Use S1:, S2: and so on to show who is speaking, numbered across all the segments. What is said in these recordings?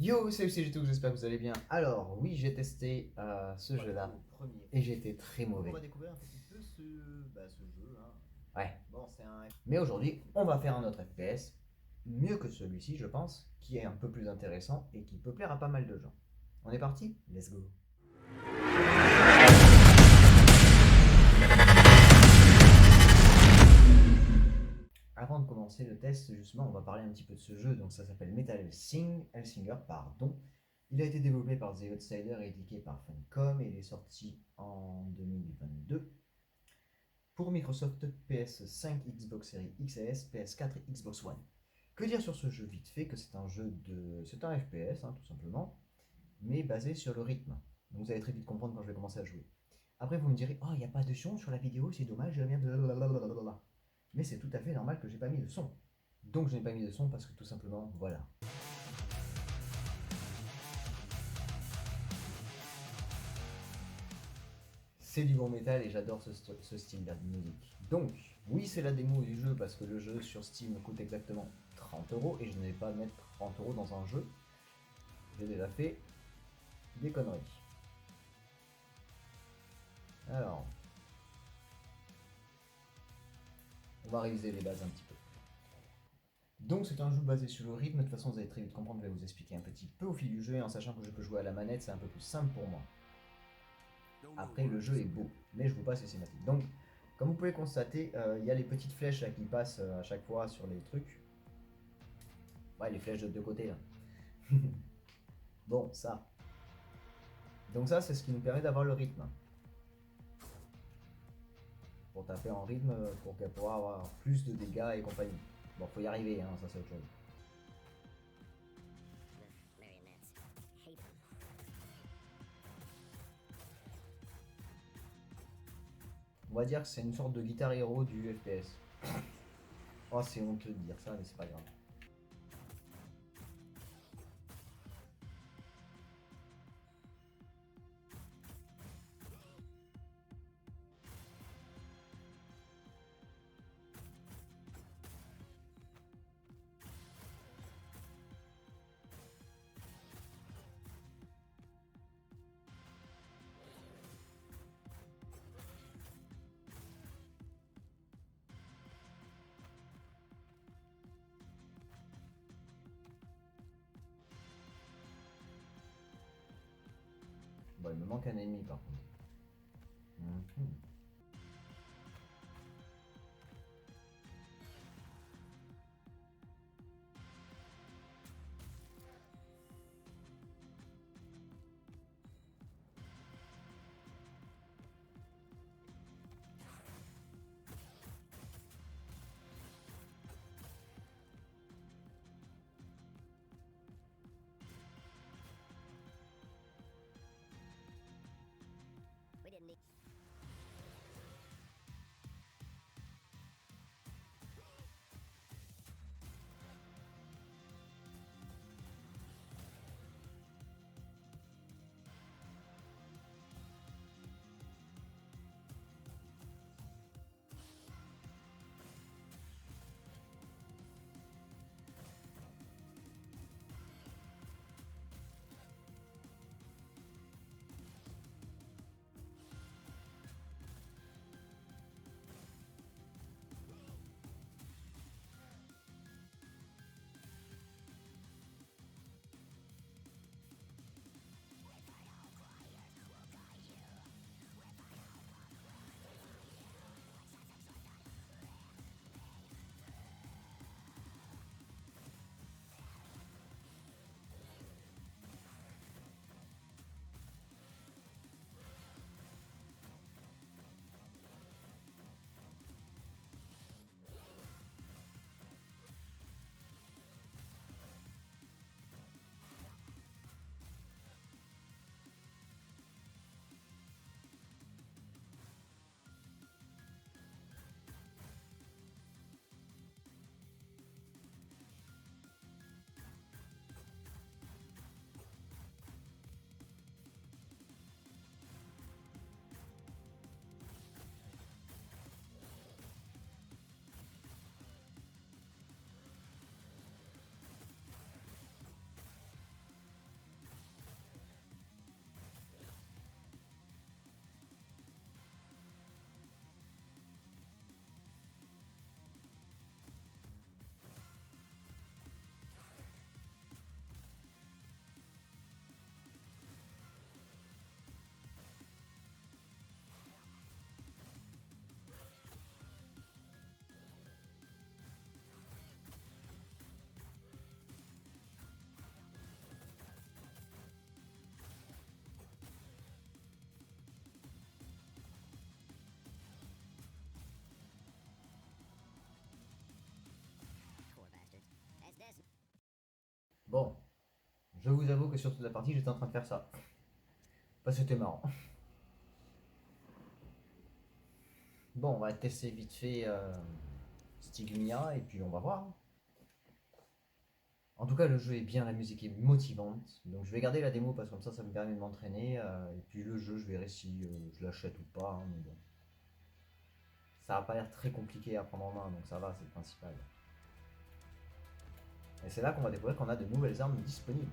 S1: Yo, salut, c'est G2, j'espère que vous allez bien. Alors, oui, j'ai testé ce jeu-là et j'ai été très mauvais.
S2: On va découvrir un petit peu ce jeu, hein.
S1: Ouais.
S2: Bon, c'est un.
S1: Mais aujourd'hui, on va faire un autre FPS, mieux que celui-ci, je pense, qui est un peu plus intéressant et qui peut plaire à pas mal de gens. On est parti? Let's go. Avant de commencer le test, justement, on va parler un petit peu de ce jeu. Donc, ça s'appelle Metal Hellsinger, pardon. Il a été développé par The Outsider et édité par Funcom et il est sorti en 2022 pour Microsoft PS5, Xbox Series XS, PS4 et Xbox One. Que dire sur ce jeu vite fait que c'est un jeu de. C'est un FPS, hein, tout simplement, mais basé sur le rythme. Donc vous allez très vite comprendre quand je vais commencer à jouer. Après, vous me direz, oh, il n'y a pas de son sur la vidéo, c'est dommage, je viens de. Mais c'est tout à fait normal que j'ai pas mis de son. Donc je n'ai pas mis de son parce que tout simplement, voilà. C'est du bon métal et j'adore ce style de musique. Donc, oui, c'est la démo du jeu parce que le jeu sur Steam coûte exactement 30 € et je ne vais pas mettre 30 € dans un jeu. J'ai déjà fait des conneries. Alors, on va réviser les bases un petit peu. Donc, c'est un jeu basé sur le rythme. De toute façon, vous allez très vite comprendre. Je vais vous expliquer un petit peu au fil du jeu et en sachant que je peux jouer à la manette, c'est un peu plus simple pour moi. Après, le jeu est beau, mais je vous passe les cinématiques. Donc, comme vous pouvez constater, il y a les petites flèches là, qui passent à chaque fois sur les trucs. Ouais, les flèches de deux côtés là. Bon, ça. Donc ça, c'est ce qui nous permet d'avoir le rythme. Pour taper en rythme, pour pouvoir avoir plus de dégâts et compagnie. Bon, faut y arriver, hein, ça c'est autre chose. On va dire que c'est une sorte de guitare héros du FPS. Oh, c'est honteux de dire ça, mais c'est pas grave. Bon, il me manque un ennemi par contre. Mhm. Je vous avoue que sur toute la partie, j'étais en train de faire ça. Parce que c'était marrant. Bon, on va tester vite fait Stigmia et puis on va voir. En tout cas, le jeu est bien, la musique est motivante. Donc je vais garder la démo parce que comme ça me permet de m'entraîner. Et puis le jeu, je verrai si je l'achète ou pas, hein, mais bon. Ça a pas l'air très compliqué à prendre en main, donc ça va, c'est le principal. Et c'est là qu'on va découvrir qu'on a de nouvelles armes disponibles.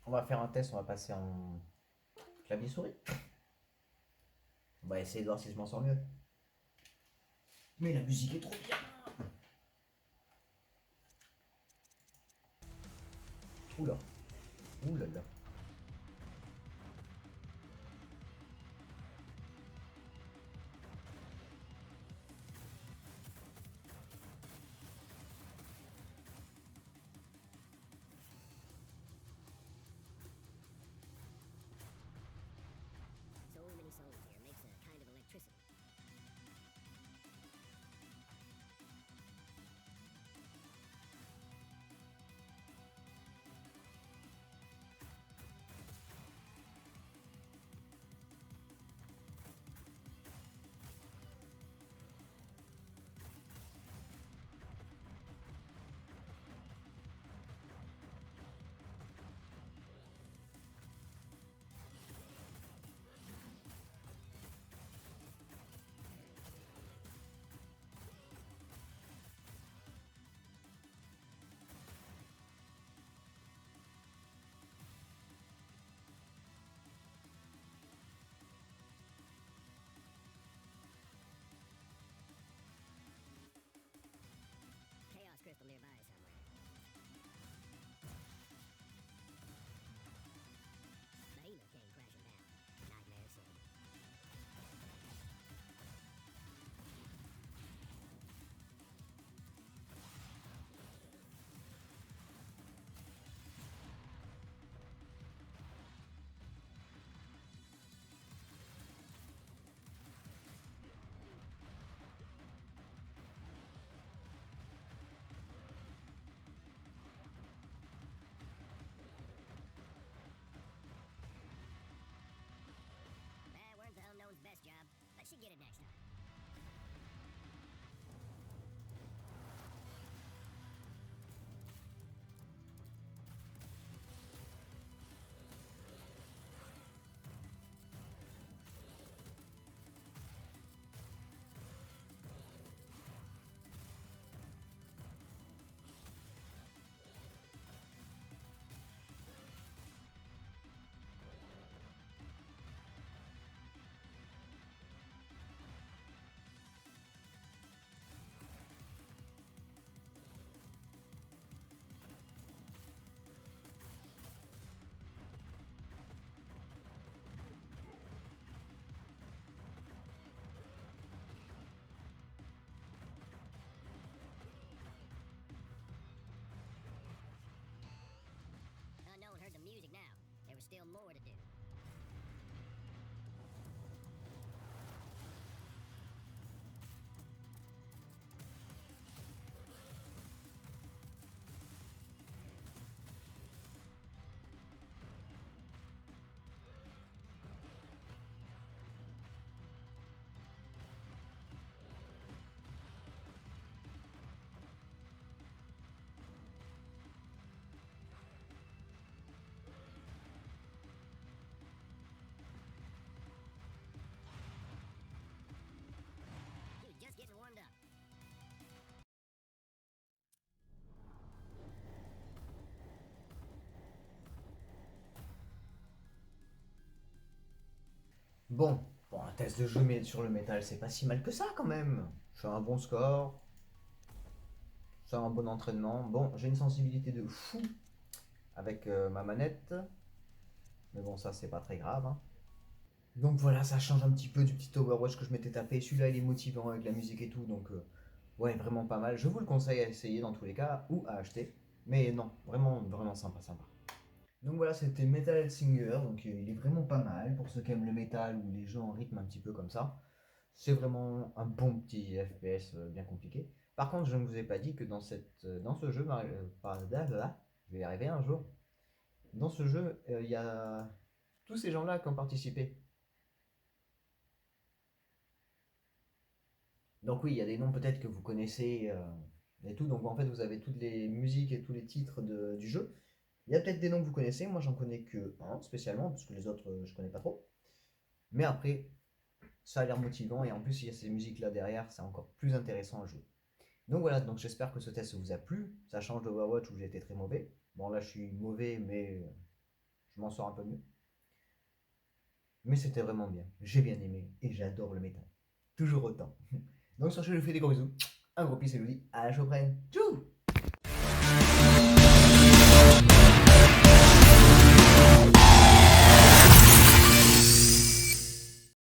S1: On va faire un test, on va passer en clavier souris. On va essayer de voir si je m'en sors mieux. Mais la musique est trop bien. Oula. Oulala.
S3: So many souls here makes a kind of electricity. Chaos crystal nearby somewhere. Behemoth came crashing down. Nightmare City. Weren't the Unknown's best job, but she'll get it next time. Unknown heard the music now. There was still more to do.
S1: Bon, pour un test de jeu sur le métal, c'est pas si mal que ça quand même. Je fais un bon score, c'est un bon entraînement. Bon, j'ai une sensibilité de fou avec ma manette. Mais bon, ça, c'est pas très grave, hein. Donc voilà, ça change un petit peu du petit Overwatch que je m'étais tapé. Celui-là, il est motivant avec la musique et tout. Donc, ouais, vraiment pas mal. Je vous le conseille à essayer dans tous les cas ou à acheter. Mais non, vraiment, vraiment sympa, sympa. Donc voilà, c'était Metal Hellsinger. Donc il est vraiment pas mal pour ceux qui aiment le métal ou les jeux en rythme un petit peu comme ça. C'est vraiment un bon petit FPS bien compliqué. Par contre, je ne vous ai pas dit que dans ce jeu, je vais y arriver un jour. Dans ce jeu, il y a tous ces gens-là qui ont participé. Donc oui, il y a des noms peut-être que vous connaissez et tout. Donc en fait, vous avez toutes les musiques et tous les titres du jeu. Il y a peut-être des noms que vous connaissez. Moi, j'en connais que un spécialement, parce que les autres, je connais pas trop. Mais après, ça a l'air motivant et en plus, il y a ces musiques-là derrière, c'est encore plus intéressant à jouer. Donc voilà, donc j'espère que ce test vous a plu. Ça change de Overwatch où j'étais très mauvais. Bon, là, je suis mauvais, mais je m'en sors un peu mieux. Mais c'était vraiment bien. J'ai bien aimé et j'adore le métal. Toujours autant. Donc sur ce, je vous fais des gros bisous. Un gros peace et je vous dis à la prochaine. Tchou!